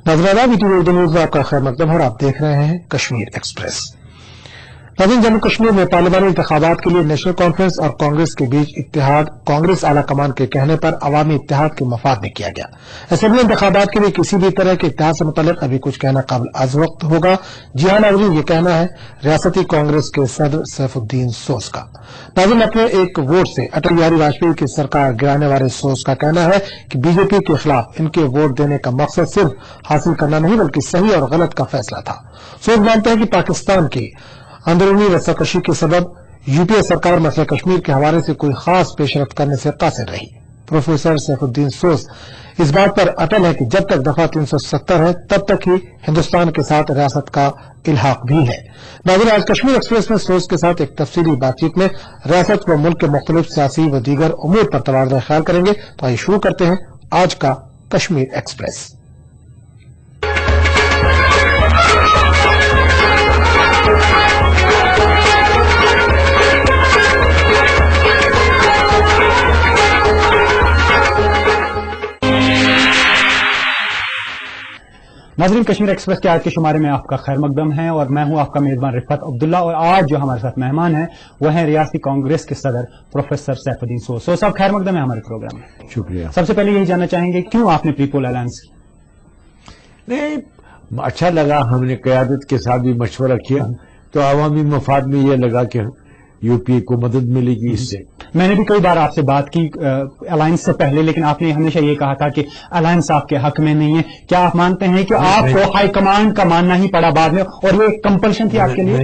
नाज़रीन VTV Urdu news में आपका खैर मकदम है और आप देख रहे हैं कश्मीर एक्सप्रेस। नाज़रीन, जम्मू कश्मीर में पार्लिमानी इंतखाबात के लिए नेशनल कॉन्फ्रेंस और कांग्रेस के बीच इत्तेहाद कांग्रेस आला कमान के कहने पर अवामी इत्तेहाद के मफाद में किया गया। असेंबली इंतखाबात के लिए किसी भी तरह के इत्तेहाद से मुतल्लिक अभी कुछ कहना काबिल आज वक्त होगा। जी हाँ नाज़रीन, ये कहना है रियासती कांग्रेस के सदर सैफुद्दीन सोस का। नाज़रीन, अपने एक वोट से अटल बिहारी वाजपेयी की सरकार गिराने वाले सोस का कहना है कि बीजेपी के खिलाफ इनके वोट देने का मकसद सिर्फ हासिल करना नहीं बल्कि सही और गलत का फैसला था। सोस मानते हैं कि पाकिस्तान की अंदरूनी रस्साकशी के सबब यूपीए सरकार मसले कश्मीर के हवाले से कोई खास पेशरफ्त करने से कासिर रही। प्रोफेसर सैफुद्दीन सोस इस बात पर अटल है कि जब तक दफा 370 है तब तक ही हिंदुस्तान के साथ रियासत का इल्हाक भी है। नाज़रीन, आज कश्मीर एक्सप्रेस में सोस के साथ एक तफसीली बातचीत में रियासत व मुल्क के मुख्तलिफ सियासी व दीगर उमूर पर तबादला ख्याल करेंगे। तो आइए शुरू करते हैं आज का कश्मीर एक्सप्रेस। नाज़रीन, कश्मीर एक्सप्रेस के आज के शुमारे में आपका खैर मकदम है और मैं हूं आपका मेजबान रिफत अब्दुल्ला। और आज जो हमारे साथ मेहमान हैं वो हैं रियासती कांग्रेस के सदर प्रोफेसर सैफुद्दीन सोस। सोस साहब, खैर मकदम है हमारे प्रोग्राम में। शुक्रिया। सबसे पहले यही जानना चाहेंगे क्यों आपने प्रीपोल अलायंस की? नहीं, अच्छा लगा, हमने क़यादत के साथ भी मशवरा किया तो अवामी मफाद में ये लगा कि यूपीए को मदद मिलेगी इससे। मैंने भी कई बार आपसे बात की अलायंस से पहले, लेकिन आपने हमेशा ये कहा था कि अलायंस आपके हक में नहीं है। क्या आप मानते हैं कि आपको हाईकमांड का मानना ही पड़ा बाद में और ये कंपल्शन थी आपके लिए?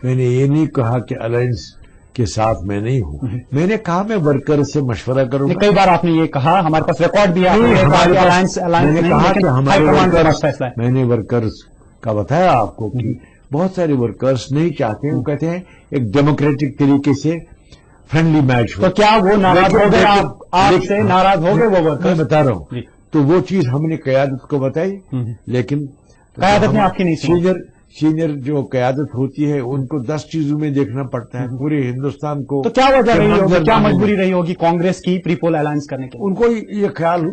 मैंने ये नहीं कहा कि अलायंस के साथ मैं नहीं हूँ। मैंने कहा मैं वर्कर से मशवरा करूंगा। कई बार आपने ये कहा, हमारे पास रिकॉर्ड भी है। मैंने वर्कर्स का बताया आपको कि बहुत सारे वर्कर्स नहीं चाहते हैं, वो कहते हैं एक डेमोक्रेटिक तरीके से फ्रेंडली मैच हो। तो क्या वो नाराज हो गए? आपसे नाराज हो गए वो वर्कर्स? मैं बता रहा हूँ, तो वो चीज हमने क़यादत को बताई, लेकिन क़यादत ने आपकी नहीं सुनी। सीनियर जो क़यादत होती है उनको 10 चीजों में देखना पड़ता है पूरे हिंदुस्तान को। तो क्या वजह रही होगी, क्या मजबूरी रही होगी कांग्रेस की प्रीपोल अलायंस करने के? उनको ये ख्याल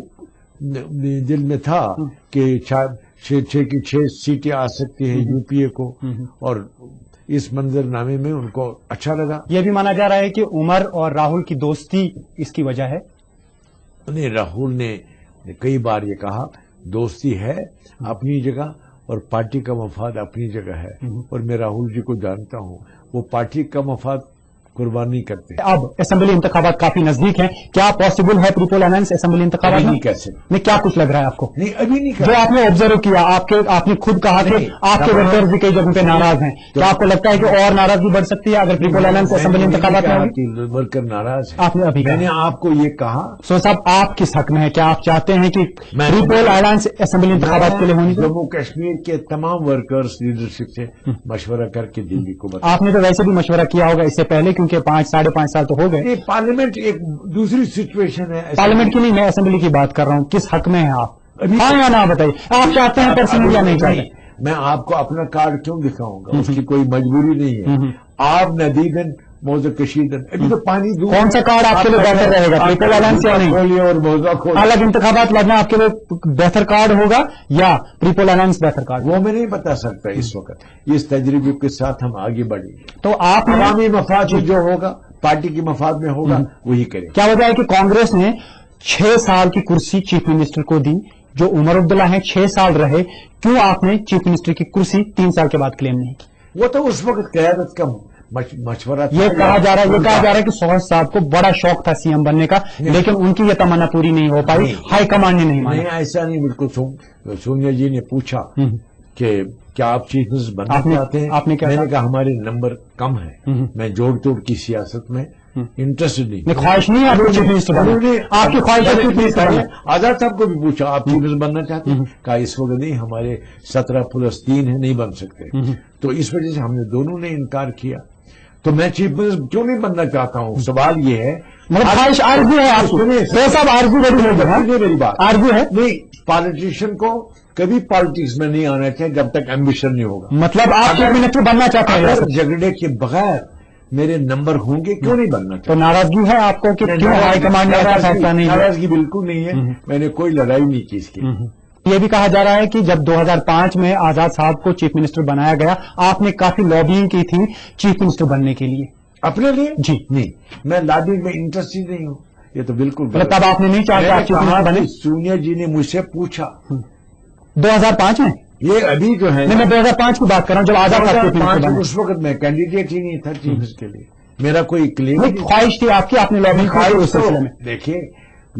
दिल में था कि 6 की 6 सीटें आ सकती है यूपीए को, और इस मंजरनामे में उनको अच्छा लगा। यह भी माना जा रहा है कि उमर और राहुल की दोस्ती इसकी वजह है। नहीं, राहुल ने कई बार ये कहा दोस्ती है अपनी जगह और पार्टी का मफाद अपनी जगह है, और मैं राहुल जी को जानता हूँ, वो पार्टी का मफाद कुर्बानी करते हैं। अब असेंबली इंतखाबात काफी नजदीक है, क्या पॉसिबल है प्रीपोल अलायंस असेंबली इंतखाबात? नहीं कैसे नहीं, क्या कुछ लग रहा है आपको? नहीं, अभी नहीं। जो आपने ऑब्जर्व किया, आपने खुद कहा कि आपके वर्कर्स भी कई जगहों पे नाराज हैं, क्या आपको लगता है कि और नाराजगी बढ़ सकती है अगर प्रीपोल अलायंस असेंबली इंतखाबात में? वर्कर नाराज है। आपने अभी मैंने आपको ये कहा। सो साहब, आप किस हक में है? क्या आप चाहते हैं कि प्रीपोल अलायंस असेंबली इंतखाबात के लिए होनी? जम्मू कश्मीर के तमाम वर्कर्स लीडरशिप से मशवरा करके दिल्ली को बताया। आपने तो वैसे भी मशवरा किया होगा इससे पहले, क्योंकि 5-5.5 साल तो हो गए। पार्लियामेंट एक दूसरी सिचुएशन है। पार्लियामेंट की नहीं, मैं असेंबली की बात कर रहा हूँ। किस हक में है आप? हाँ या ना बताइए, आप चाहते हैं पर्सनली या नहीं चाहते? मैं आपको अपना कार्ड क्यों दिखाऊंगा, उसकी कोई मजबूरी नहीं है। आप नदीबन मौजा कशीदन, अभी तो पानी दूर। कौन सा कार्ड आपके लिए बेहतर रहेगा, प्रीपोल अलायंस या नहीं? खोलिए और मौजा खोलिए। अलग इंतखाबात लड़ना आपके लिए बेहतर कार्ड होगा या प्रीपोल अलायंस बेहतर कार्ड? वो मैं नहीं बता सकता इस वक्त। इस तजर्बे के साथ हम आगे बढ़ेंगे तो आप अवामी मफाद जो होगा पार्टी की मफाद में होगा वही करें। क्या वजह है कि कांग्रेस ने 6 साल की कुर्सी चीफ मिनिस्टर को दी, जो उमर अब्दुल्ला है 6 साल रहे, क्यों आपने चीफ मिनिस्टर की कुर्सी 3 साल के बाद क्लेम नहीं की? वो तो उस वक्त क़यादत का मशवरा था। ये कहा जा रहा है कि सोहर साहब को बड़ा शौक था सीएम बनने का, लेकिन उनकी ये तमन्ना पूरी नहीं हो पाई, हाईकमान ने नहीं माना। ऐसा नहीं, बिल्कुल। सोनिया जी ने पूछा कि क्या आप चीफ मिनिस्टर बनना चाहते हैं? आपने क्या? मैंने कहा हमारे नंबर कम है, मैं जोड़ तोड़ की सियासत में इंटरेस्टेड नहीं। ख्वाहिश नहीं है आपको चीफ मिनिस्टर बनने? आपकी ख्वाहिश है चीफ मिनिस्टर बनने? आजाद साहब को भी पूछा आप चीफ मिनिस्टर बनना चाहते हैं? कहा इस वक्त नहीं, हमारे 17+3 है, नहीं बन सकते। तो इस वजह से हमने दोनों ने इनकार किया। तो मैं चीफ मिनिस्टर क्यों नहीं बनना चाहता हूँ? सवाल ये है, मतलब ख्वाहिश आरज़ू है आपको? सब आरज़ू मेरी बात आरज़ू है। नहीं, पॉलिटिशियन को कभी पॉलिटिक्स में नहीं आना चाहिए जब तक एम्बिशन नहीं होगा। मतलब आप चीफ मिनिस्टर बनना चाहते हैं? अगर झगड़े के बगैर मेरे नंबर होंगे क्यों नहीं बनना चाहिए? तो नाराजगी है आपको कि क्यों हाईकमांड ने ऐसा फैसला नहीं? नाराजगी बिल्कुल नहीं है, मैंने कोई लड़ाई नहीं की इसकी। یہ بھی کہا جا رہا ہے کہ جب 2005 میں آزاد صاحب کو چیف منسٹر بنایا گیا آپ نے کافی لابینگ کی تھی چیف منسٹر بننے کے لیے. اپنے لیے جی نہیں، میں لابنگ میں انٹرسٹڈ نہیں ہوں، یہ تو بالکل تب آپ نے نہیں چاہا چیف منسٹر بنے. سونیا جی نے مجھ سے پوچھا 2005 میں، یہ ابھی جو ہے میں 2005 کی بات کر رہا ہوں جب آزاد صاحب چیف منسٹر بنے. اس وقت میں کینڈیڈیٹ ہی نہیں تھا چیف منسٹر کے لیے، میرا کوئی کلیم نہیں. خواہش تھی آپ کی، آپ نے لابینگ کی اس سلسلے میں. دیکھیے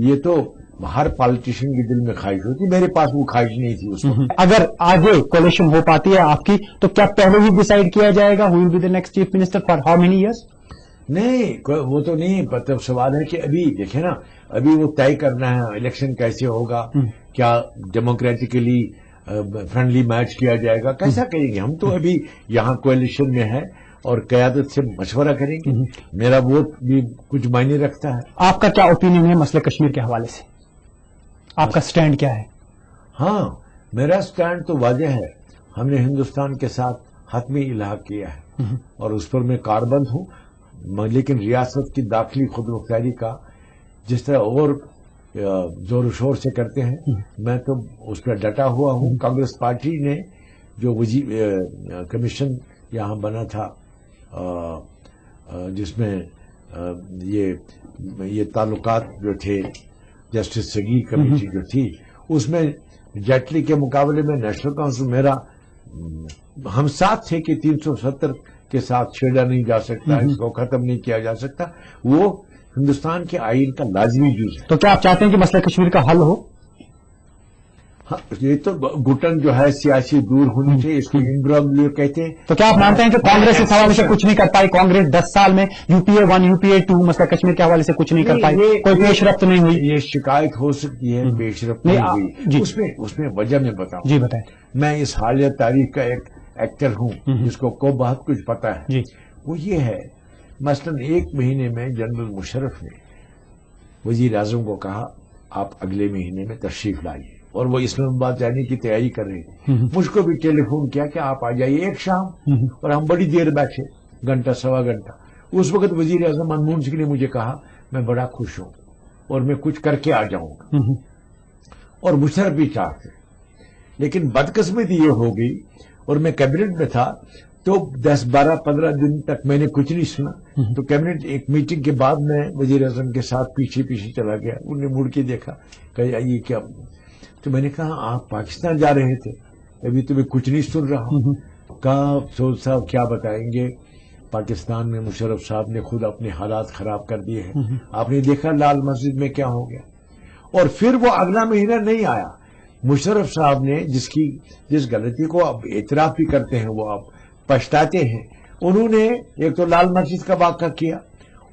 یہ تو ہر پالیٹیشین کے دل میں خواہش ہوتی، میرے پاس وہ خواہش نہیں تھی اس وقت. اگر آگے کولیشن ہو پاتی ہے آپ کی تو کیا پہلے ہی ڈیسائیڈ کیا جائے گا who will be the next chief minister for how many years? نہیں وہ تو نہیں، مطلب سوال ہے کہ ابھی دیکھیں نا، ابھی وہ طے کرنا ہے الیکشن کیسے ہوگا، کیا ڈیموکریٹکلی فرینڈلی میچ کیا جائے گا، کیسا کریں گے. ہم تو ابھی یہاں کولیشن میں ہے اور قیادت سے مشورہ کریں گے. میرا ووٹ بھی کچھ معنی رکھتا ہے. آپ کا کیا اوپینین ہے مسئلہ کشمیر کے حوالے سے؟ آپ کا سٹینڈ کیا ہے؟ ہاں میرا سٹینڈ تو واضح ہے. ہم نے ہندوستان کے ساتھ حتمی الحاق کیا ہے اور اس پر میں کاربند ہوں، لیکن ریاست کی داخلی خود مختاری کا جس طرح اور زور و شور سے کرتے ہیں میں تو اس پر ڈٹا ہوا ہوں. کانگریس پارٹی نے جو کمیشن یہاں بنا تھا جس میں یہ تعلقات جو تھے، جسٹس سگی کمیٹی جو تھی، اس میں جیٹلی کے مقابلے میں نیشنل کونسل میرا ہم ساتھ تھے کہ 370 کے ساتھ چھیڑا نہیں جا سکتا، اس کو ختم نہیں کیا جا سکتا. وہ ہندوستان کے آئین کا لازمی جز ہے. تو کیا آپ چاہتے ہیں کہ مسئلہ کشمیر کا حل ہو؟ ہاں یہ تو گٹن جو ہے سیاسی دور ہونی چاہیے، اس کو امبراگلیو کہتے ہیں. تو کیا آپ مانتے ہیں کہ کانگریس اس حوالے سے کچھ نہیں کر پائی؟ کانگریس 10 سال میں UPA 1 UPA 2 مسئلہ کشمیر کے حوالے سے کچھ نہیں کر پائی، کوئی پیش رفت نہیں ہوئی؟ یہ شکایت ہو سکتی ہے، پیش رفت نہیں ہوئی. اس میں وجہ میں بتاؤں. جی بتائیں. میں اس حالیہ تاریخ کا ایک ایکٹر ہوں جس کو بہت کچھ پتا ہے. جی وہ یہ ہے مثلاً 1 مہینے میں جنرل مشرف نے وزیر اعظم کو کہا آپ اگلے مہینے میں تشریف لائیے، اور وہ اسلام آباد جانے کی تیاری کر رہے تھے. مجھ کو بھی ٹیلی فون کیا کہ آپ آ جائیے ایک شام، اور ہم بڑی دیر بیٹھے، گھنٹہ سوا گھنٹہ. اس وقت وزیر اعظم منموہن سنگھ نے مجھے کہا میں بڑا خوش ہوں اور میں کچھ کر کے آ جاؤں گا، اور مشرف بھی چاہتے. لیکن بدقسمتی یہ ہو گئی اور میں کیبنٹ میں تھا تو 10 12 15 دن تک میں نے کچھ نہیں سنا. تو کیبنٹ ایک میٹنگ کے بعد میں وزیر اعظم کے ساتھ پیچھے چلا گیا. انہوں نے مڑ کے دیکھا کہ یہ کیا. تو میں نے کہا آپ پاکستان جا رہے تھے، ابھی تو میں کچھ نہیں سن رہا ہوں. کہا افسوس صاحب کیا بتائیں گے، پاکستان میں مشرف صاحب نے خود اپنے حالات خراب کر دیے ہیں. آپ نے دیکھا لال مسجد میں کیا ہو گیا. اور پھر وہ اگلا مہینہ نہیں آیا. مشرف صاحب نے جس غلطی کو اب اعتراف بھی کرتے ہیں، وہ اب پچھتاتے ہیں. انہوں نے ایک تو لال مسجد کا واقعہ کیا،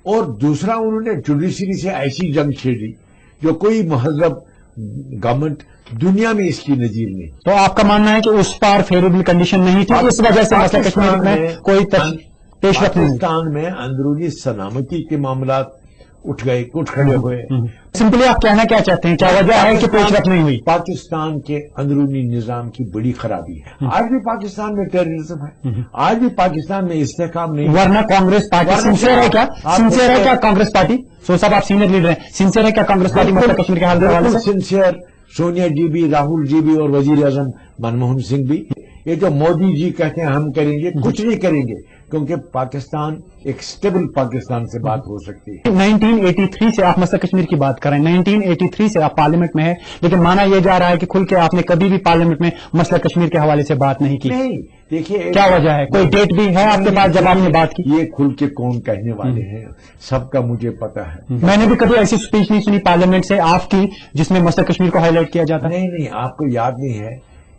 اور دوسرا انہوں نے جوڈیشری سے ایسی جنگ چھیڑی جو کوئی مہذب گورنمنٹ دنیا میں اس کی نظیر نہیں. تو آپ کا ماننا ہے کہ اس پر فیوریبل کنڈیشن نہیں تھی، اس وجہ سے مسئلہ کشمیر میں کوئی پیش رفت نہیں؟ پاکستان میں اندرونی سلامتی کے معاملات اٹھ کھڑے ہوئے. سمپلی آپ کہنا کیا چاہتے ہیں، کیا وجہ ہے کہ پیش رفت نہیں ہوئی؟ پاکستان کے اندرونی نظام کی بڑی خرابی ہے. آج بھی پاکستان میں ٹیررزم ہے، آج بھی پاکستان میں استحکام نہیں. ورنہ کانگریس پارٹی سنسیئر ہے کیا؟ سنسیئر ہے کیا کانگریس پارٹی؟ صاحب آپ سینئر لیڈر ہیں، سنسیئر ہے کیا کانگریس پارٹی مسئلہ کشمیر کے حال کے حوالے سے؟ سنسیئر. سونیا جی بھی، راہل جی بھی، اور وزیر اعظم منموہن سنگھ بھی. یہ جو مودی جی کہتے ہیں ہم کریں گے، کچھ نہیں کریں گے، کیونکہ پاکستان ایک سٹیبل پاکستان سے بات ہو سکتی ہے. 1983 سے آپ مسئلہ کشمیر کی بات کریں، 1983 سے آپ پارلیمنٹ میں ہیں، لیکن مانا یہ جا رہا ہے کہ کھل کے آپ نے کبھی بھی پارلیمنٹ میں مسئلہ کشمیر کے حوالے سے بات نہیں کی. نہیں دیکھیے کیا وجہ ہے؟ کوئی ڈیٹ بھی ہے آپ کے پاس جب آپ نے بات کی؟ یہ کھل کے کون کہنے والے ہیں، سب کا مجھے پتا ہے. میں نے بھی کبھی ایسی اسپیچ نہیں سنی پارلیمنٹ سے آپ کی جس میں مسئلہ کشمیر کو ہائی لائٹ کیا جاتا. نہیں آپ کو یاد نہیں ہے،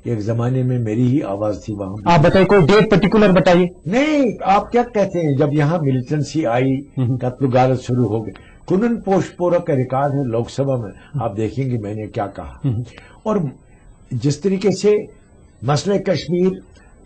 ایک زمانے میں میری ہی آواز تھی وہاں. آپ بتائیے، کوئی ڈیٹ پرٹیکولر بتائیے. نہیں آپ کیا کہتے ہیں، جب یہاں ملیٹنسی آئی، قتل و غارت شروع ہو گئی. کنن پوشپورا کا ریکارڈ ہے لوک سبھا میں، آپ دیکھیں گے میں نے کیا کہا. اور جس طریقے سے مسئلہ کشمیر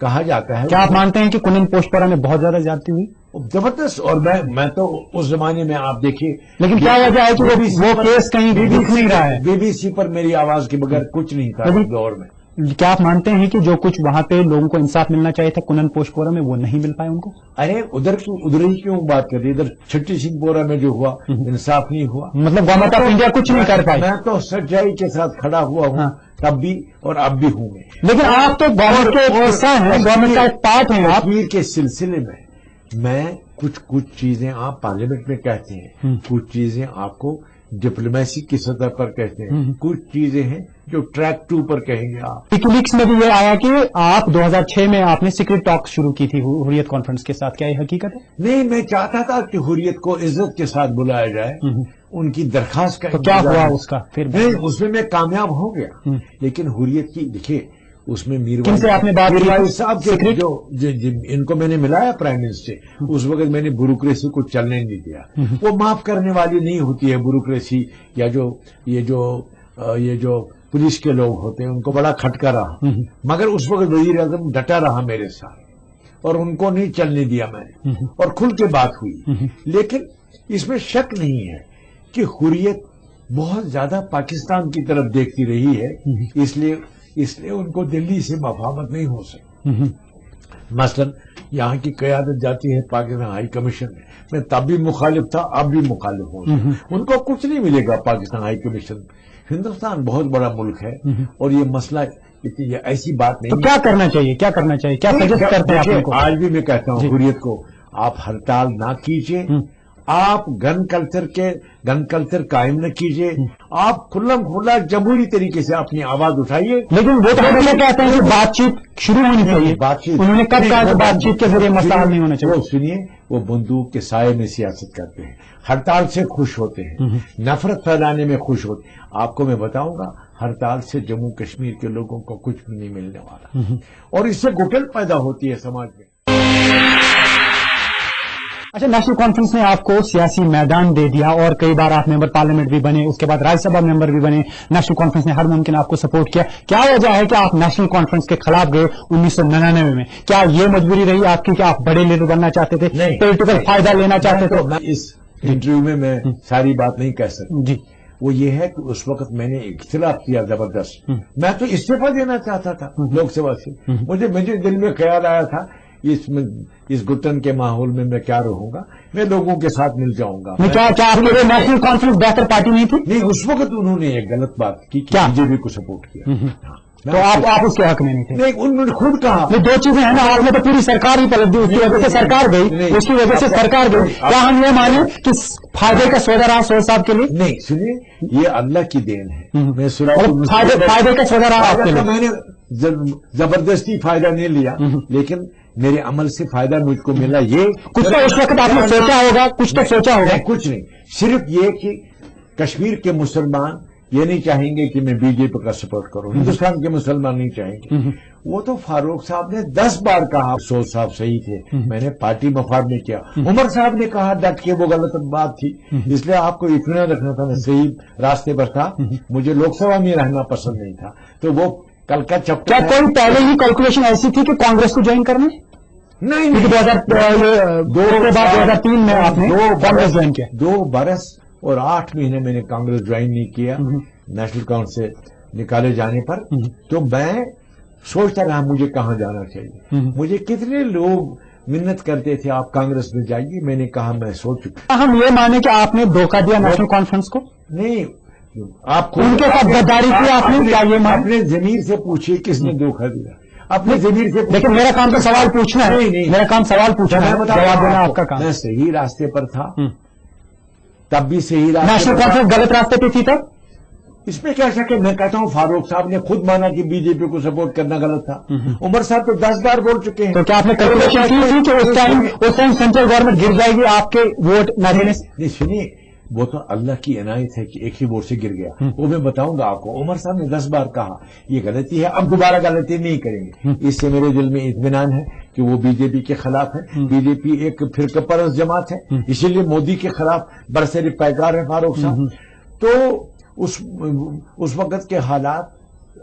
کہا جاتا ہے، کیا آپ مانتے ہیں کہ کنن پوشپورا میں بہت زیادہ زیادتی ہوئی؟ زبردست. اور میں تو اس زمانے میں آپ دیکھیے، لیکن کیا وجہ ہے کہ وہ کیس کہیں دکھ نہیں رہا ہے. BBC پر میری آواز کے بغیر کچھ نہیں تھا اس دور میں. کیا آپ مانتے ہیں کہ جو کچھ وہاں پہ لوگوں کو انصاف ملنا چاہیے تھا کنن پوش پورا میں وہ نہیں مل پائے ان کو؟ ارے ادھر ہی کیوں بات کر رہی؟ ادھر چھٹی سنگھ پورا میں جو ہوا انصاف نہیں ہوا، مطلب گورنمنٹ آف انڈیا کچھ نہیں کر پائی؟ میں تو سچائی کے ساتھ کھڑا ہوا ہوں تب بھی اور اب بھی ہوں میں. لیکن آپ تو گورنمنٹ کا ایک حصہ ہیں، گورنمنٹ کا ایک پارٹ ہیں آپ. کشمیر کے سلسلے میں کچھ چیزیں آپ پارلیمنٹ میں کہتے ہیں، کچھ چیزیں آپ کو ڈپلومیسی کی سطح پر کہتے ہیں، کچھ چیزیں ہیں جو ٹریک 2 پر کہیں گے آپ. ویکیلیکس میں بھی یہ آیا کہ آپ 2006 میں آپ نے سیکرٹ ٹاک شروع کی تھی حریت کانفرنس کے ساتھ، کیا یہ حقیقت ہے؟ نہیں، میں چاہتا تھا کہ حریت کو عزت کے ساتھ بلایا جائے، ان کی درخواست کا تو کیا ہوا اس کا پھر؟ اس میں کامیاب ہو گیا، لیکن حریت کی دیکھیے اس میں کن سے آپ نے بات کی؟ صاحب جو ان کو میں نے ملایا پرائم منسٹر، اس وقت میں نے بیوروکریسی کو چلنے نہیں دیا. وہ معاف کرنے والی نہیں ہوتی ہے بیوروکریسی، یا یہ جو پولیس کے لوگ ہوتے ہیں ان کو بڑا کھٹکا رہا، مگر اس وقت وزیر اعظم ڈٹا رہا میرے ساتھ اور ان کو نہیں چلنے دیا میں نے، اور کھل کے بات ہوئی. لیکن اس میں شک نہیں ہے کہ حریت بہت زیادہ پاکستان کی طرف دیکھتی رہی ہے، اس لیے ان کو دلی سے مفاہمت نہیں ہو سکی. مثلا یہاں کی قیادت جاتی ہے پاکستان ہائی کمیشن میں تب بھی مخالف تھا، اب بھی مخالف ہوں. ان کو کچھ نہیں ملے گا پاکستان ہائی کمیشن. ہندوستان بہت بڑا ملک ہے اور یہ مسئلہ یہ ایسی بات نہیں. تو کیا کرنا چاہیے، کیا کرنا چاہیے، کیا سجیسٹ کرتے ہیں آپ کو؟ آج بھی میں کہتا ہوں حریت کو، آپ ہڑتال نہ کیجیے، آپ گن کلچر قائم نہ کیجیے، آپ کھلا جمہوری طریقے سے اپنی آواز اٹھائیے. لیکن وہ تو ہمیشہ کہتے ہیں کہ بات چیت شروع ہونی چاہیے. انہوں نے کب کہا کہ بات چیت کے ذریعے مسئلہ حل نہیں ہونا چاہیے؟ وہ سنیے، وہ بندوق کے سائے میں سیاست کرتے ہیں، ہڑتال سے خوش ہوتے ہیں، نفرت پھیلانے میں خوش ہوتے ہیں. آپ کو میں بتاؤں گا ہڑتال سے جموں کشمیر کے لوگوں کو کچھ بھی نہیں ملنے والا، اور اس سے گٹل پیدا ہوتی ہے سماج میں. اچھا، نیشنل کانفرنس نے آپ کو سیاسی میدان دے دیا اور کئی بار آپ ممبر پارلیمنٹ بھی بنے، اس کے بعد راجیہ سبھا ممبر بھی بنے. نیشنل کانفرنس نے ہر ممکن آپ کو سپورٹ کیا. کیا وجہ ہے کہ آپ نیشنل کانفرنس کے خلاف گئے 1999 میں؟ کیا یہ مجبوری رہی آپ کی کہ آپ بڑے لیڈر بننا چاہتے تھے، پولیٹیکل فائدہ لینا چاہتے تھے؟ اس انٹرویو میں ساری بات نہیں کہہ سکتا. جی، وہ یہ ہے کہ اس وقت میں نے اختلاف کیا زبردست. میں تو استعفیٰ دینا چاہتا تھا لوک سبھا سے. مجھے دل میں خیال آیا تھا اس گٹن کے ماحول میں میں کیا رہوں گا، میں لوگوں کے ساتھ مل جاؤں گا. کیا نیشنل کانفرنس بہتر پارٹی نہیں تھی؟ نہیں، اس وقت انہوں نے ایک غلط بات کی کہ بی جے پی کو سپورٹ کیا. تو آپ اس کے حق میں نہیں تھے؟ نہیں، انہوں نے خود کہا. یہ دو چیزیں ہیں نا، آپ نے تو پوری سرکار ہی پلٹ دی، اس کی وجہ سے سرکار گئی، اس کی وجہ سے سرکار گئی. کیا ہم یہ مانیں کہ فائدے کا سودا رہا سور صاحب کے لیے؟ نہیں، سنیے، یہ اللہ کی دین ہے. میں فائدے کا سودا رہا آپ کے لیے. میں نے زبردستی فائدہ نہیں لیا، لیکن میرے عمل سے فائدہ مجھ کو ملا. یہ کچھ تو اس وقت آپ نے سوچا ہوگا، کچھ تو سوچا ہوگا. کچھ نہیں، صرف یہ کہ کشمیر کے مسلمان یہ نہیں چاہیں گے کہ میں بی جے پی کا سپورٹ کروں، ہندوستان کے مسلمان نہیں چاہیں گے. وہ تو فاروق صاحب نے 10 بار کہا افسوس صاحب صحیح تھے، میں نے پارٹی مفاد میں کیا. عمر صاحب نے کہا ڈٹ کے وہ غلط بات تھی، اس لیے آپ کو اطمینان رکھنا تھا میں صحیح راستے پر تھا. مجھے لوک سبھا میں رہنا پسند نہیں تھا، تو وہ کل کا چپٹا. کیا کوئی پہلے ہی کیلکولیشن ایسی تھی کہ کانگریس کو جوائن کرنا؟ نہیں، 2003 میں آپ نے کانگریس جوائن کیا. 2 برس اور 8 مہینے میں نے کانگریس جوائن نہیں کیا نیشنل کانفرنس سے نکالے جانے پر. تو میں سوچتا رہا مجھے کہاں جانا چاہیے. مجھے کتنے لوگ منت کرتے تھے آپ کانگریس میں جائیے، میں نے کہا میں سوچ چکا. ہم یہ مانیں کہ آپ نے دھوکہ دیا نیشنل کانفرنس کو؟ نہیں، آپ ان کے ساتھ غداری کی آپ نے، کیا یہ مان؟ اپنے ضمیر سے پوچھیے کس نے دھوکہ دیا، اپنے ضمیر سے. لیکن میرا کام تو سوال پوچھنا ہے. میرا کام سوال پوچھنا ہے، جواب دینا آپ کا کام. میں صحیح راستے پر تھا تب بھی صحیح راستے. نیشنل کانفرنس غلط راستے پہ تھی تب؟ اس میں کیا شک ہے؟ میں کہتا ہوں فاروق صاحب نے خود مانا کہ بی جے پی کو سپورٹ کرنا غلط تھا. عمر صاحب تو 10 بار بول چکے ہیں. تو کیا آپ نے کیلکولیشن کی تھی کہ اس ٹائم سینٹرل گورنمنٹ گر جائے گی آپ کے ووٹ نہ دینے سے؟ نہیں، سنیے، وہ تو اللہ کی عنایت ہے کہ ایک ہی ووٹ سے گر گیا. وہ میں بتاؤں گا آپ کو. عمر صاحب نے 10 بار کہا یہ غلطی ہے، اب دوبارہ غلطی نہیں کریں گے. اس سے میرے دل میں اطمینان ہے کہ وہ بی جے پی کے خلاف ہے. بی جے پی ایک فرقہ پرست جماعت ہے، اسی لیے مودی کے خلاف برسر پیکار ہے فاروق صاحب. تو اس وقت کے حالات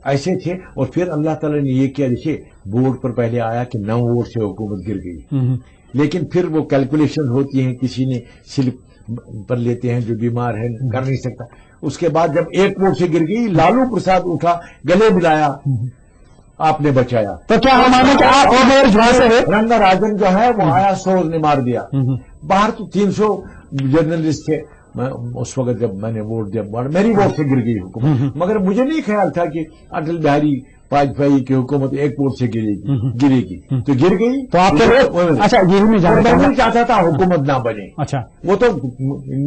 ایسے تھے، اور پھر اللہ تعالیٰ نے یہ کیا. دیکھیے، بورڈ پر پہلے آیا کہ 9 ووٹ سے حکومت گر گئی، لیکن پھر وہ کیلکولیشن ہوتی ہیں، کسی نے سلپ پر لیتے ہیں جو بیمار ہے کر نہیں سکتا. اس کے بعد جب 1 ووٹ سے گر گئی، لالو پرساد اٹھا، گلے ملایا، आपने बचाया। तो क्या हम माने कि आप और वहां से रंगाराजन जो है वो आया, 100 ने मार दिया। बाहर तो 300 जर्नलिस्ट थे उस वक्त जब मैंने वोट दिया, मेरी वोट से गिर गई हुकूमत। मगर मुझे नहीं ख्याल था कि अटल बिहारी वाजपेयी की हुकूमत एक वोट से गिरेगी, तो गिर गई। तो आपके अच्छा यही में मैं नहीं चाहता था हुकूमत ना बने। अच्छा, वो तो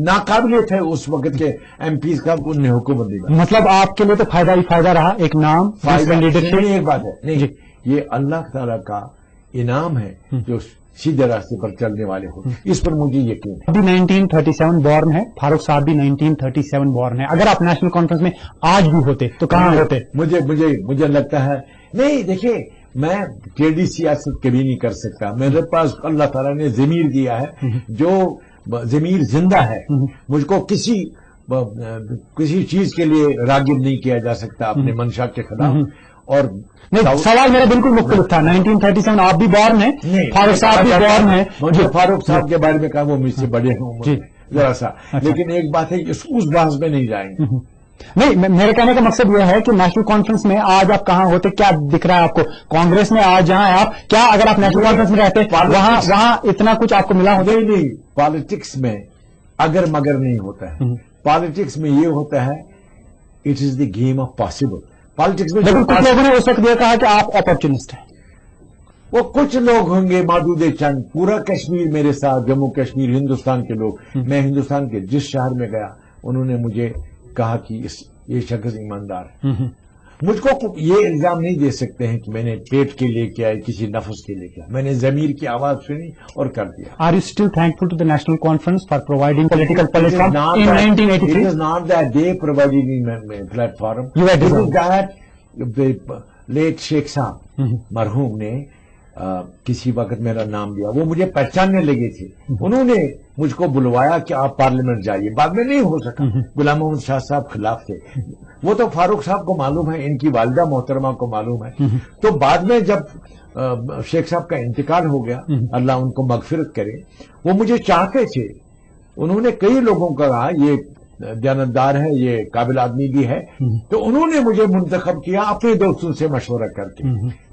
नाकाबिल थे उस वक्त के एमपी का, उन्हें हुकूमत नहीं बनी। मतलब आपके लिए तो फायदा ही फायदा रहा, एक नाम, लीडरशिप। एक बात है, नहीं ये अल्लाह ताला का इनाम है जो सीधे रास्ते पर चलने वाले हो, इस पर मुझे यकीन है। अभी 1937 बॉर्न है, फारूक साहब भी 1937 बॉर्न है। अगर आप नेशनल कॉन्फ्रेंस में आज भी होते तो कहाँ होते? मुझे लगता है नहीं। देखिए, मैं टेढ़ी सियासत कभी नहीं कर सकता। मेरे पास अल्लाह ताला ने ज़मीर दिया है, जो ज़मीर जिंदा है। मुझको किसी चीज के लिए रागिब नहीं किया जा सकता अपने मंशा के खिलाफ। और नहीं, सवाल मेरा बिल्कुल मुख्तलिफ था। 1937 आप भी बॉर्न है, फारूक साहब भी बॉर्न है। मुझे फारूक साहब के बारे में कहा, वो मुझसे बड़े हों जरा सा। लेकिन एक बात है, उस बहस में नहीं जाएंगे। नहीं, मेरे कहने का मकसद यह है कि नेशनल कॉन्फ्रेंस में आज आप कहाँ होते? क्या दिख रहा है आपको कांग्रेस में आज जहां आप? क्या अगर आप नेशनल कॉन्फ्रेंस में रहते वहां इतना कुछ आपको मिला होता? नहीं, पॉलिटिक्स में अगर मगर नहीं होता है। पॉलिटिक्स में ये होता है, it is the game of possible. Politics में लेकिन कुछ लोगों ने उस वक्त ये कहा कि आप अपॉर्चुनिस्ट हैं। वो कुछ लोग होंगे, मादूदे चंद। पूरा कश्मीर मेरे साथ, जम्मू कश्मीर, हिंदुस्तान के लोग। मैं हिंदुस्तान के जिस शहर में गया, उन्होंने मुझे कहा कि ये शख्स ईमानदार है। मुझको ये इल्जाम नहीं दे सकते हैं कि मैंने पेट के लिए किया है, किसी नफ्स के लिए किया। मैंने जमीर की आवाज सुनी और कर दिया। Are you still thankful to the National Conference for providing political platform in 1983? It is not that they provided me platform. You were It is that the late Sheikh Sahab मरहूम ने किसी वक्त मेरा नाम दिया। वो मुझे पहचानने लगे थे। उन्होंने मुझको बुलवाया कि आप पार्लियामेंट जाइए। बाद में नहीं हो सका। गुलाम मोहम्मद शाह साहब खिलाफ थे। वो तो फारूक साहब को मालूम है, इनकी वालिदा मोहतरमा को मालूम है। तो बाद में जब शेख साहब का इंतकाल हो गया, अल्लाह उनको मगफिरत करे, वो मुझे चाहते थे। उन्होंने कई लोगों को कहा ये दयानतदार है, ये काबिल आदमी भी है, तो उन्होंने मुझे मुंतखब किया अपने दोस्तों से मशवरा करके।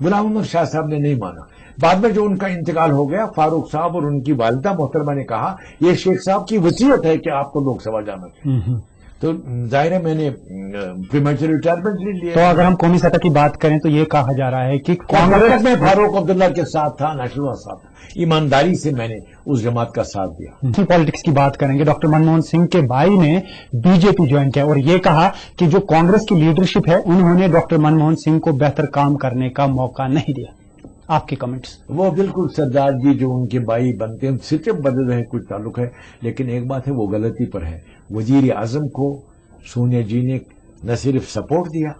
गुलाम मोहम्मद शाह साहब ने नहीं माना। बाद में जो उनका इंतकाल हो गया, फारूक साहब और उनकी वालिदा मोहतरमा ने कहा ये शेख साहब की वसीयत है कि आपको लोकसभा जाना चाहिए। तो जाहिर है मैंने प्रीमेच्योर रिटायरमेंट ले लिया। तो अगर हम कौमी सतह की बात करें तो ये कहा जा रहा है कि कांग्रेस में फारूक अब्दुल्ला के साथ था, नेशनल साथ था। ईमानदारी से मैंने उस जमात का साथ दिया। पॉलिटिक्स की बात करेंगे। डॉक्टर मनमोहन सिंह के भाई ने बीजेपी ज्वाइन किया और ये कहा कि जो कांग्रेस की लीडरशिप है उन्होंने डॉक्टर मनमोहन सिंह को बेहतर काम करने का मौका नहीं दिया। आपके कमेंट्स? वो बिल्कुल सरदार जी जो उनके भाई बनते हैं, सिर्फ बदल रहे कुछ ताल्लुक है, लेकिन एक बात है वो गलती पर है। वजीर आजम को सोनिया जी ने न सिर्फ सपोर्ट दिया,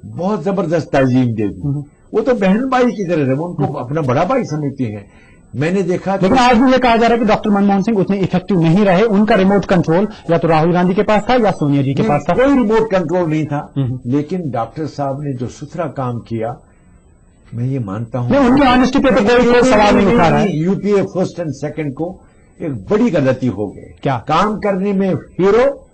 बहुत जबरदस्त ताजीम दे दी। वो तो बहन भाई की तरह है, वो उनको अपना बड़ा भाई समझती हैं। मैंने देखा, लेकिन आज भी ये कहा जा रहा है कि डॉक्टर मनमोहन सिंह उतने इफेक्टिव नहीं रहे। उनका रिमोट कंट्रोल या तो राहुल गांधी के पास था या सोनिया जी के पास था। कोई रिमोट कंट्रोल नहीं था। लेकिन डॉक्टर साहब ने जो सुथरा काम किया, मैं ये मानता हूं, उनकी ऑनेस्टी पे तो कोई सवाल नहीं उठा रहा है। यूपीए फर्स्ट एंड सेकंड को एक बड़ी गलती हो गई। क्या? काम करने में हीरो,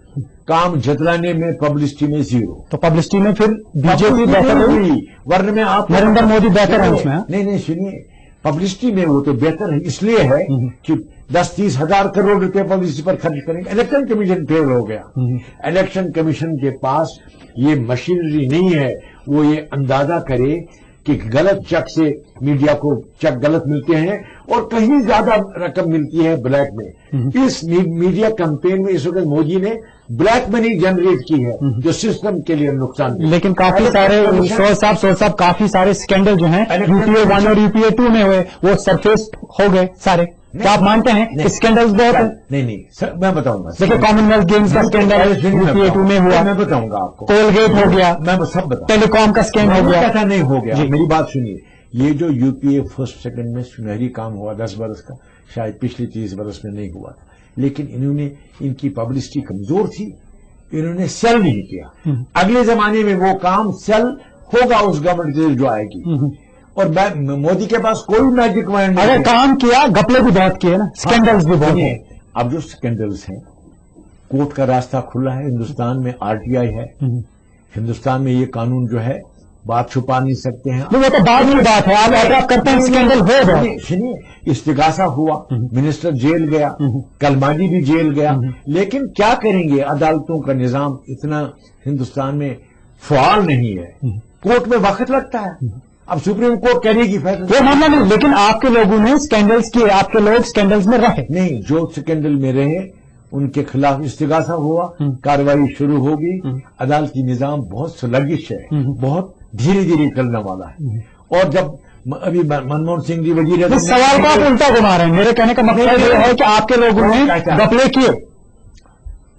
काम जतलाने में पब्लिसिटी में जीरो। तो पब्लिसिटी में फिर बीजेपी बेहतर हुई, वरना में आप नरेंद्र मोदी बेहतर है उसमें। नहीं सुनिए, पब्लिसिटी में वो तो बेहतर है, इसलिए है कि 10-30 हजार करोड़ रुपए पब्लिसिटी पर खर्च करेंगे। इलेक्शन कमीशन फेल हो गया। इलेक्शन कमीशन के पास ये मशीनरी नहीं है, वो ये अंदाजा करे कि गलत चेक से मीडिया को चेक गलत मिलते हैं और कहीं ज्यादा रकम मिलती है ब्लैक में। इस मीडिया कैंपेन में इस वक्त मोदी ने ब्लैक मनी जनरेट की है जो सिस्टम के लिए नुकसान। लेकिन काफी सारे सोच साहब काफी सारे स्कैंडल जो हैं यूपीए 1 और यूपीए 2 में हुए, वो सरफेस हो गए सारे। क्या आप मानते हैं कि स्कैंडल्स बहुत है? नहीं सर, मैं बताऊंगा। देखिए, कॉमनवेल्थ गेम्स का स्कैंडल यूपीए 2 में हुआ, मैं बताऊंगा आपको। कोलगेट हो गया, मैं सब बताऊंगा। टेलीकॉम का स्कैम हो गया। ऐसा नहीं हो गया, मेरी बात सुनिए। ये जो यूपीए फर्स्ट सेकंड में सुनहरी काम हुआ 10 बरस का, शायद पिछले 30 बरस में नहीं हुआ था। लेकिन इन्होंने, इनकी पब्लिसिटी कमजोर थी, इन्होंने सेल नहीं किया। अगले जमाने में वो काम सेल होगा उस गवर्नमेंट जो आएगी। और मोदी के पास कोई मैजिक माइंड नहीं। अगर काम किया, घपले भी बहुत किए ना, स्कैंडल्स भी बहुत हैं। अब जो स्कैंडल्स हैं, कोर्ट का रास्ता खुला है। हिंदुस्तान में आरटीआई है। हिंदुस्तान में ये कानून जो है बात छुपा नहीं सकते हैं। वो तो बाद में बात है, आप एतराफ करते हैं स्कैंडल हो गया। सुनिए, इस्तिगासा हुआ, मिनिस्टर जेल गया, कलमाजी भी जेल गया, लेकिन क्या करेंगे, अदालतों का निजाम इतना हिंदुस्तान में फ़आल नहीं है, कोर्ट में वक्त लगता है। अब सुप्रीम कोर्ट करेगी फैसला, वो मानना नहीं, लेकिन आपके लोगों ने स्कैंडल्स किए, आपके लोग स्कैंडल्स में रहे नहीं, जो स्कैंडल में रहे उनके खिलाफ इस्तिगासा हुआ, कार्रवाई शुरू होगी। अदालती निजाम बहुत स्लगिश है, बहुत धीरे धीरे चलने वाला है। और जब अभी मनमोहन सिंह जी वजीर, इस सवाल को आप उल्टा घुमा रहे हैं। मेरे कहने का मतलब ये है कि आपके लोगों ने घपले किए।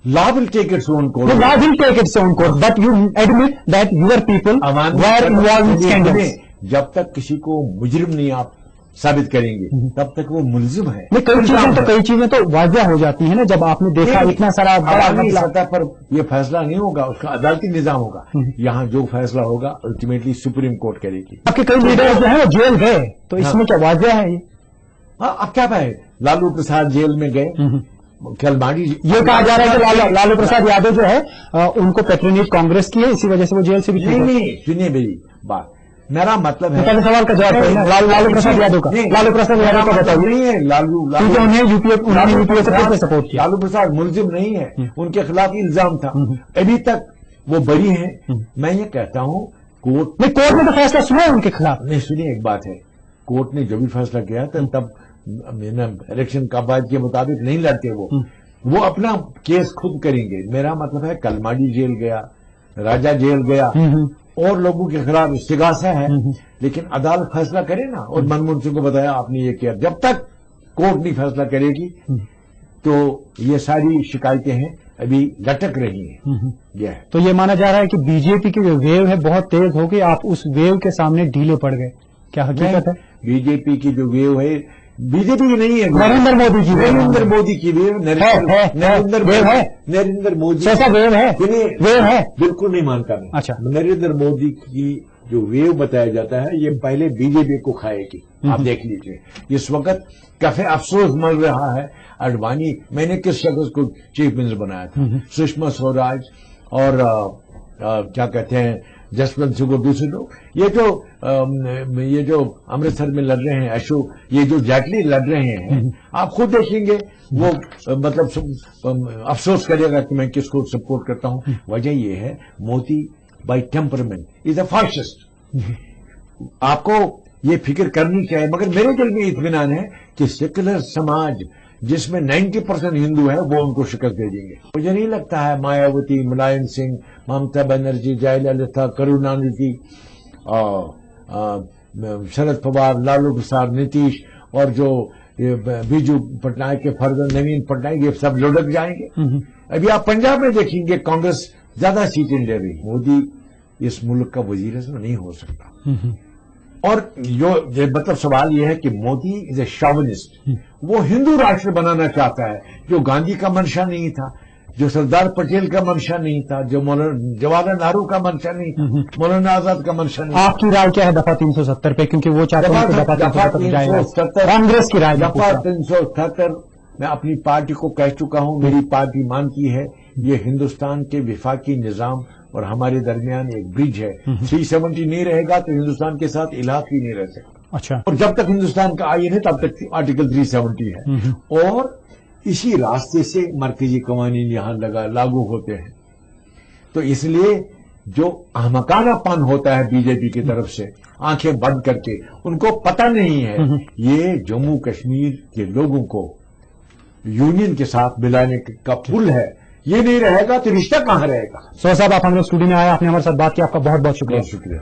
Law will take its own course. The law will take its own course, but you admit that your people were involved in scandals. जब तक किसी को मुजरिम नहीं आप साबित करेंगे, तब तक वो मुलजिम है। कई चीजें तो वाज़ह हो जाती हैं ना, जब आपने देखा इतना सारा अवामी सतह पर ये फैसला नहीं होगा, उसका अदालती निजाम होगा। यहाँ जो फैसला होगा अल्टीमेटली सुप्रीम कोर्ट करेगी। आपके कई लीडर्स जो हैं वो जेल गए, तो इसमें क्या वाज़ह है ये? हाँ, अब क्या पाए, लालू प्रसाद जेल में गए, कलमाजी, ये कहा जा रहा है कि लालू प्रसाद यादव जो है उनको पेट्रोनेट कांग्रेस की है, इसी वजह से वो जेल से भी नहीं, सुनिए मेरी बात, मेरा मतलब है पहले सवाल का जवाब लालू प्रसाद यादव का, लालू प्रसाद यादव का बताइए। नहीं है, लालू उन्होंने यूपीए से कैसे सपोर्ट किया? लालू प्रसाद मुलजिम नहीं है, उनके खिलाफ इल्जाम था, अभी तक वो बरी हैं। मैं ये कहता हूँ कोर्ट ने तो फैसला सुना है उनके खिलाफ। नहीं, सुनिए एक बात है, कोर्ट ने जो भी फैसला किया था तब इलेक्शन काबाज के मुताबिक नहीं लड़ते, वो अपना केस खुद करेंगे। मेरा मतलब है कलमाडी जेल गया, राजा जेल गया, और लोगों के खिलाफ इस्तिगासा है, लेकिन अदालत फैसला करे ना। और मनमोहन सिंह को बताया आपने ये किया, जब तक कोर्ट नहीं फैसला करेगी तो ये सारी शिकायतें हैं अभी लटक रही हैं। तो ये माना जा रहा है कि बीजेपी की जो वेव है बहुत तेज हो गई, आप उस वेव के सामने ढीले पड़ गए, क्या हकीकत है? बीजेपी की जो वेव है, बीजेपी की नहीं है, नरेंद्र मोदी की, नरेंद्र मोदी की वेव, नरेंद्र मोदी ऐसा वेव है, वेव है, बिल्कुल नहीं मानता मैं। अच्छा, नरेंद्र मोदी की जो वेव बताया जाता है ये पहले बीजेपी को खाएगी, आप देख लीजिए। इस वक्त काफी अफसोस मिल रहा है, अडवाणी, मैंने किस शख्स को चीफ मिनिस्टर बनाया था, सुषमा स्वराज और क्या कहते हैं जसवंत सिंह और दूसरे लोग, ये जो अमृतसर में लड़ रहे हैं अशोक, ये जो जेटली लड़ रहे हैं, आप खुद देखेंगे वो मतलब अफसोस करेगा कि मैं किसको सपोर्ट करता हूं। वजह ये है Modi by temperament is a fascist. आपको ये फिक्र करनी चाहिए, मगर मेरे दिल में इत्मीनान है कि सेक्युलर समाज जिसमें 90% हिंदू है वो उनको शिकस्त दे देंगे। मुझे नहीं लगता है मायावती, मुलायम सिंह, ममता बनर्जी, जयललिता, करुणानिधि, शरद पवार, लालू प्रसाद, नीतीश और जो बीजू पटनायक के फर्जंद नवीन पटनायक, ये सब लुढ़क जाएंगे। अभी आप पंजाब में देखेंगे कांग्रेस ज्यादा सीटें ले रही। मोदी इस मुल्क का वजीर आज़म नहीं हो सकता। और जो मतलब सवाल यह है कि मोदी इज ए शॉविनिस्ट, वो हिंदू राष्ट्र बनाना चाहता है, जो गांधी का मंशा नहीं था, जो सरदार पटेल का मंशा नहीं था, जो जवाहरलाल नेहरू का मंशा नहीं था, मौलाना आजाद का मंशा नहीं था। आपकी राय क्या है दफा 370 पे? क्योंकि वो चाहते हैं दफा 370 कांग्रेस की राय। दफा 370 मैं अपनी पार्टी को कह चुका हूं, मेरी पार्टी मानती है ये हिंदुस्तान के विफाकी निजाम और हमारे दरमियान एक ब्रिज है। 370 नहीं रहेगा तो हिंदुस्तान के साथ इलाफ ही नहीं रह सकता। अच्छा, और जब तक हिंदुस्तान का आइन है तब तक आर्टिकल 370 है, और इसी रास्ते से मरकजी कवानीन यहां लागू होते हैं। तो इसलिए जो अहमकानापन होता है बीजेपी की तरफ से आंखें बंद करके, उनको पता नहीं है ये जम्मू कश्मीर के लोगों को यूनियन के साथ मिलाने का पुल है, ये नहीं रहेगा तो रिश्ता कहां रहेगा। सो साहब, आप हमारे स्टूडियो में आए, आपने हमारे साथ बात की, आपका बहुत बहुत शुक्रिया। शुक्रिया।